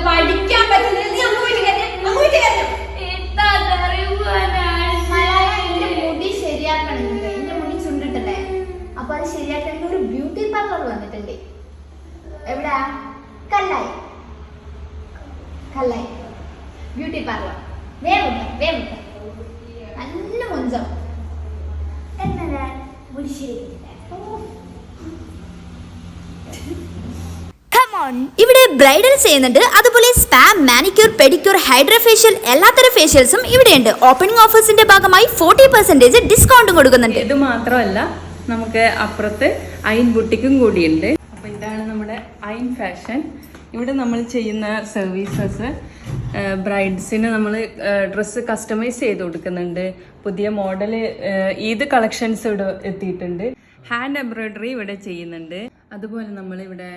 പഠിക്കാൻ പറ്റുന്നില്ല. നീ അങ്ങ് പോയിട്ട് കയറ്റം. മുടി ശരിയാക്കണമെന്നുണ്ട്. എന്റെ മുടി ചുണ്ടിട്ടല്ലേ, അപ്പൊ അത് ശരിയാക്കണമെങ്കിൽ ഒരു ബ്യൂട്ടി പാർലർ വന്നിട്ടുണ്ട്. എവിടാ? കല്ലായി ബ്യൂട്ടി പാർലർ. വേഗം നല്ല മുഞ്ചം എന്നാ മുടി ശരിയാക്കിട്ടില്ല. ഇവിടെ ബ്രൈഡൽ ചെയ്യുന്നുണ്ട്, അതുപോലെ spa, manicure, pedicure, hydra facial, എല്ലാത്തരം ഫേഷ്യൽസും ഇവിടെയുണ്ട്. ഓപ്പണിംഗ് ഓഫേഴ്സിന്റെ ഭാഗമായി 40% ഡിസ്കൗണ്ടും കൊടുക്കുന്നുണ്ട്. ഇത് മാത്രമല്ല, നമുക്ക് അപ്പുറത്ത് അയൺ ബുട്ടിക്കും കൂടിയുണ്ട്. അപ്പോൾ ഇതാണ് നമ്മുടെ അയൺ ഫാഷൻ. ഇവിടെ നമ്മൾ ചെയ്യുന്ന സർവീസസ്, ബ്രൈഡ്സിന് നമ്മൾ ഡ്രസ്സ് കസ്റ്റമൈസ് ചെയ്ത് കൊടുക്കുന്നുണ്ട്. പുതിയ മോഡൽ ഈദ് കളക്ഷൻസ് ഇവിടെ എത്തിയിട്ടുണ്ട്. ഹാൻഡ് എംബ്രോയിഡറി ഇവിടെ ചെയ്യുന്നുണ്ട്. അതുപോലെ നമ്മളിവിടെ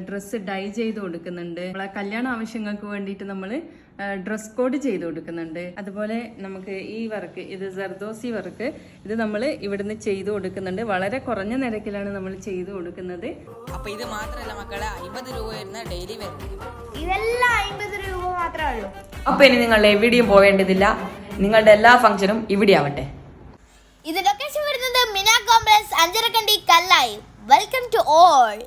ഡ്രസ്സ് ഡൈ ചെയ്ത് കൊടുക്കുന്നുണ്ട്. നമ്മളെ കല്യാണ ആവശ്യങ്ങൾക്ക് വേണ്ടിയിട്ട് നമ്മൾ ഡ്രസ് കോഡ് ചെയ്ത് കൊടുക്കുന്നുണ്ട്. അതുപോലെ നമുക്ക് ഈ വർക്ക്, ഇത് ജർദോസി വർക്ക്, ഇത് നമ്മൾ ഇവിടുന്ന് ചെയ്ത് കൊടുക്കുന്നുണ്ട്. വളരെ കുറഞ്ഞ നിരക്കിലാണ് നമ്മൾ ചെയ്ത് കൊടുക്കുന്നത്. അപ്പൊ ഇത് മാത്രമല്ല മക്കളെ, 50 രൂപ വരുന്ന ഡെയിലി വരുന്നത്. ഇതെല്ലാം 50 രൂപ മാത്രമേ ഉള്ളൂ. അപ്പൊ ഇനി നിങ്ങൾ എവിടെയും പോവേണ്ടതില്ല. നിങ്ങളുടെ എല്ലാ ഫംഗ്ഷനും ഇവിടെ ആവട്ടെ. ഇത് ലൊക്കേഷൻ വരുന്നത് Mina complex, Ancharakandi, Kallayi. Welcome to all.